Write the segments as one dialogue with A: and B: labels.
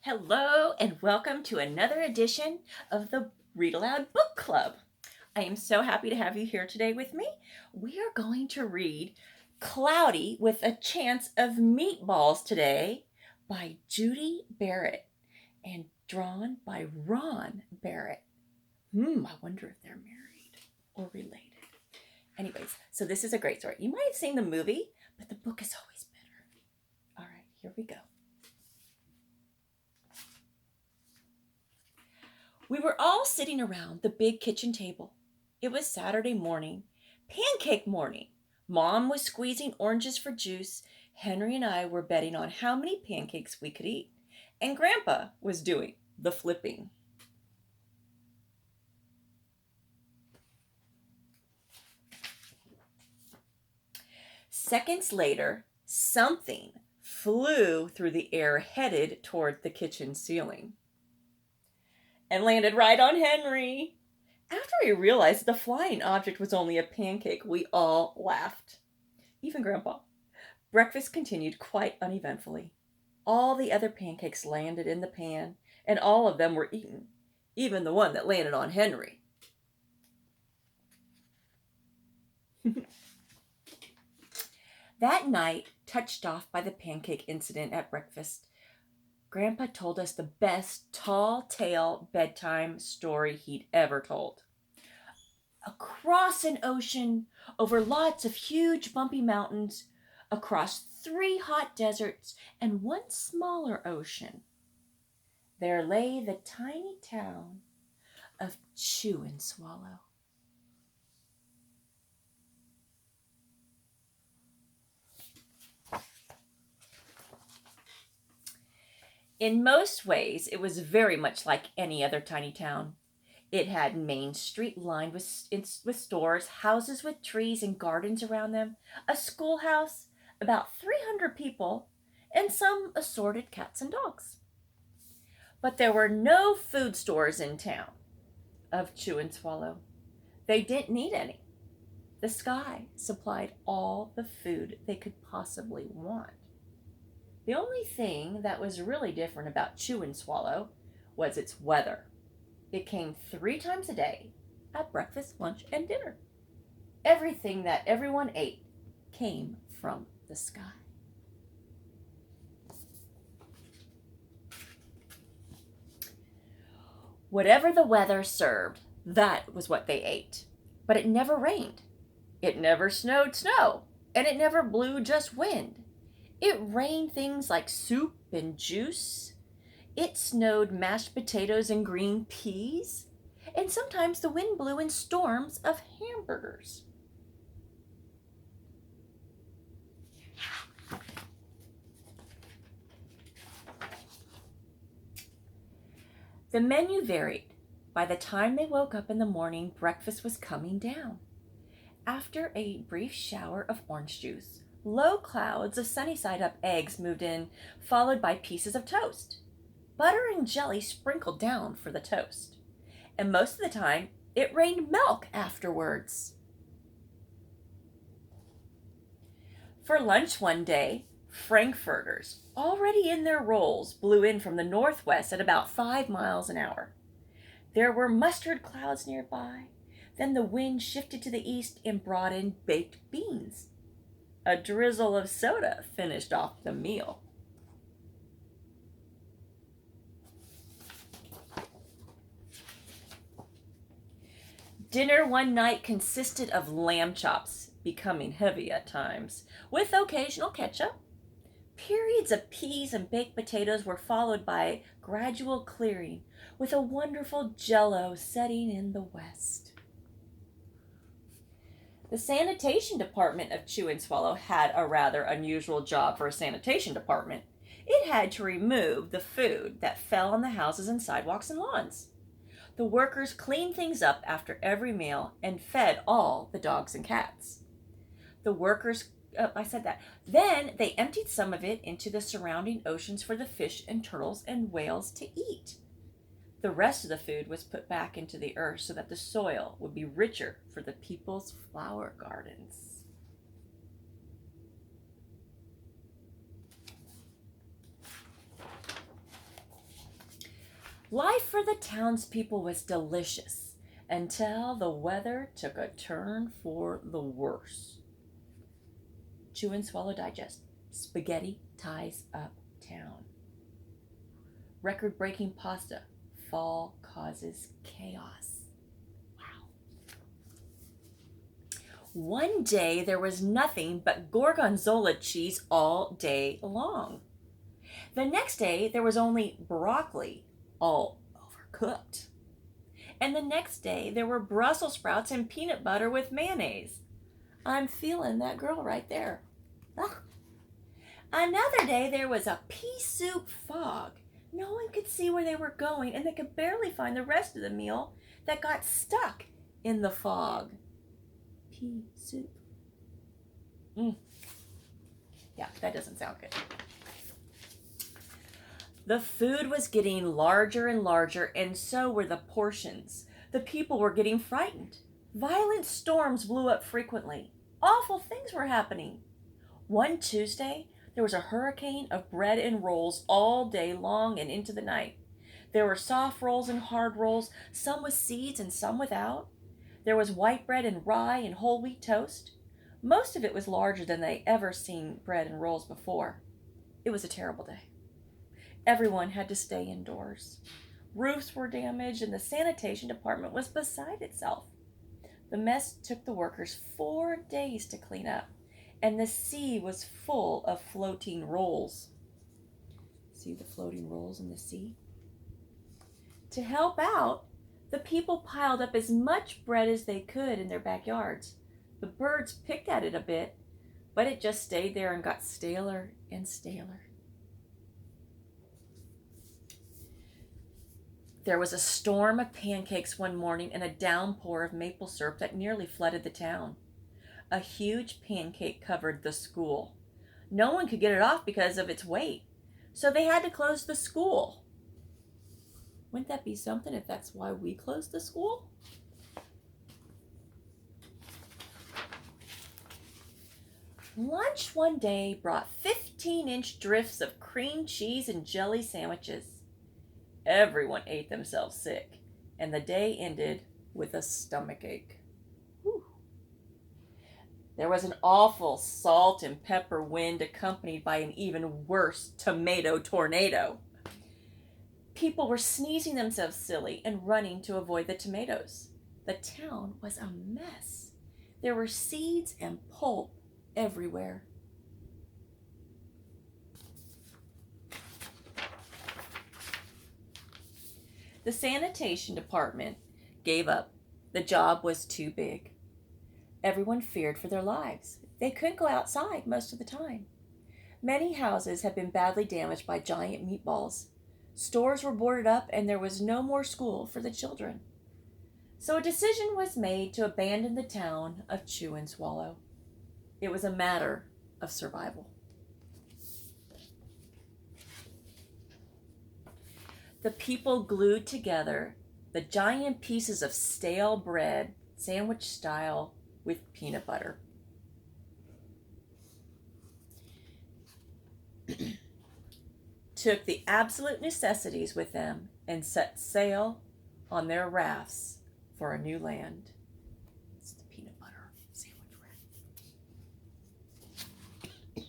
A: Hello, and welcome to another edition of the Read Aloud Book Club. I am so happy to have you here today with me. We are going to read Cloudy with a Chance of Meatballs today by Judi Barrett and drawn by Ron Barrett. I wonder if they're married or related. Anyways, so this is a great story. You might have seen the movie, but the book is always better. All right, here we go. We were all sitting around the big kitchen table. It was Saturday morning, pancake morning. Mom was squeezing oranges for juice. Henry and I were betting on how many pancakes we could eat. And Grandpa was doing the flipping. Seconds later, something flew through the air headed toward the kitchen ceiling and landed right on Henry. After we realized the flying object was only a pancake, we all laughed. Even Grandpa. Breakfast continued quite uneventfully. All the other pancakes landed in the pan, and all of them were eaten, even the one that landed on Henry. That night, touched off by the pancake incident at breakfast, Grandpa told us the best tall tale bedtime story he'd ever told. Across an ocean, over lots of huge bumpy mountains, across 3 hot deserts and 1 smaller ocean, there lay the tiny town of Chew and Swallow. In most ways, it was very much like any other tiny town. It had Main Street lined with stores, houses with trees and gardens around them, a schoolhouse, about 300 people, and some assorted cats and dogs. But there were no food stores in town of Chew and Swallow. They didn't need any. The sky supplied all the food they could possibly want. The only thing that was really different about Chew and Swallow was its weather. It came 3 times a day at breakfast, lunch, and dinner. Everything that everyone ate came from the sky. Whatever the weather served, that was what they ate. But it never rained. It never snowed snow. And it never blew just wind. It rained things like soup and juice. It snowed mashed potatoes and green peas. And sometimes the wind blew in storms of hamburgers. The menu varied. By the time they woke up in the morning, breakfast was coming down. After a brief shower of orange juice, low clouds of sunny-side-up eggs moved in, followed by pieces of toast. Butter and jelly sprinkled down for the toast. And most of the time, it rained milk afterwards. For lunch one day, frankfurters, already in their rolls, blew in from the northwest at about 5 miles an hour. There were mustard clouds nearby. Then the wind shifted to the east and brought in baked beans. A drizzle of soda finished off the meal. Dinner one night consisted of lamb chops, becoming heavy at times, with occasional ketchup. Periods of peas and baked potatoes were followed by gradual clearing, with a wonderful jello setting in the west. The sanitation department of Chew and Swallow had a rather unusual job for a sanitation department. It had to remove the food that fell on the houses and sidewalks and lawns. The workers cleaned things up after every meal and fed all the dogs and cats. Then they emptied some of it into the surrounding oceans for the fish and turtles and whales to eat. The rest of the food was put back into the earth so that the soil would be richer for the people's flower gardens. Life for the townspeople was delicious until the weather took a turn for the worse. Chew and Swallow Digest. Spaghetti ties up town. Record-breaking pasta. Fall causes chaos. Wow. One day there was nothing but gorgonzola cheese all day long. The next day there was only broccoli, all overcooked. And the next day there were Brussels sprouts and peanut butter with mayonnaise. I'm feeling that girl right there. Ugh. Another day there was a pea soup fog. No one could see where they were going, and they could barely find the rest of the meal that got stuck in the fog. Pea soup. Yeah, that doesn't sound good. The food was getting larger and larger, and so were the portions. The people were getting frightened. Violent storms blew up frequently. Awful things were happening. One Tuesday, there was a hurricane of bread and rolls all day long and into the night. There were soft rolls and hard rolls, some with seeds and some without. There was white bread and rye and whole wheat toast. Most of it was larger than they ever seen bread and rolls before. It was a terrible day. Everyone had to stay indoors. Roofs were damaged and the sanitation department was beside itself. The mess took the workers 4 days to clean up, and the sea was full of floating rolls. See the floating rolls in the sea? To help out, the people piled up as much bread as they could in their backyards. The birds picked at it a bit, but it just stayed there and got staler and staler. There was a storm of pancakes one morning and a downpour of maple syrup that nearly flooded the town. A huge pancake covered the school. No one could get it off because of its weight, so they had to close the school. Wouldn't that be something if that's why we closed the school? Lunch one day brought 15-inch drifts of cream cheese and jelly sandwiches. Everyone ate themselves sick, and the day ended with a stomachache. Whew. There was an awful salt and pepper wind accompanied by an even worse tomato tornado. People were sneezing themselves silly and running to avoid the tomatoes. The town was a mess. There were seeds and pulp everywhere. The sanitation department gave up. The job was too big. Everyone feared for their lives. They couldn't go outside most of the time. Many houses had been badly damaged by giant meatballs. Stores were boarded up and there was no more school for the children. So a decision was made to abandon the town of Chew and Swallow. It was a matter of survival. The people glued together the giant pieces of stale bread, sandwich style, with peanut butter. Took the absolute necessities with them and set sail on their rafts for a new land. It's the peanut butter sandwich bread.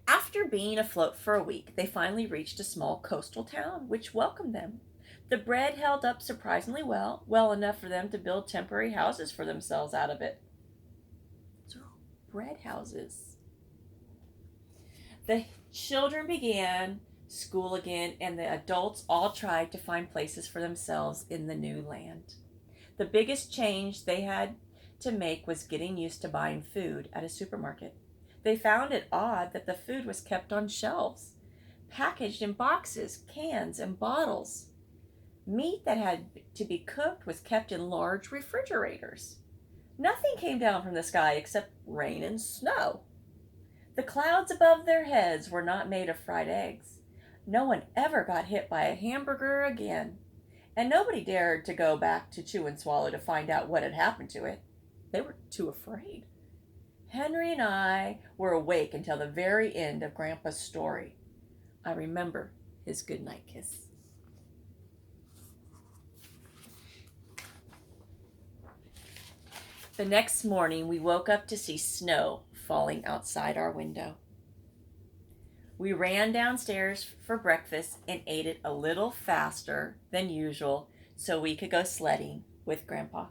A: After being afloat for a week, they finally reached a small coastal town, which welcomed them. The bread held up surprisingly well enough for them to build temporary houses for themselves out of it. Those are bread houses. The children began school again, and the adults all tried to find places for themselves in the new land. The biggest change they had to make was getting used to buying food at a supermarket. They found it odd that the food was kept on shelves, packaged in boxes, cans, and bottles. Meat that had to be cooked was kept in large refrigerators. Nothing came down from the sky except rain and snow. The clouds above their heads were not made of fried eggs. No one ever got hit by a hamburger again, and nobody dared to go back to Chew and Swallow to find out what had happened to it. They were too afraid. Henry and I were awake until the very end of Grandpa's story. I remember his goodnight kiss. The next morning, we woke up to see snow falling outside our window. We ran downstairs for breakfast and ate it a little faster than usual so we could go sledding with Grandpa.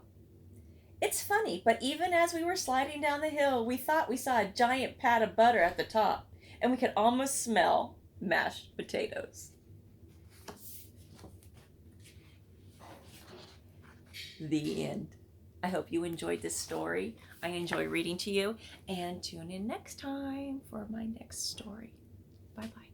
A: It's funny, but even as we were sliding down the hill, we thought we saw a giant pat of butter at the top, and we could almost smell mashed potatoes. The end. I hope you enjoyed this story. I enjoy reading to you, and tune in next time for my next story. Bye-bye.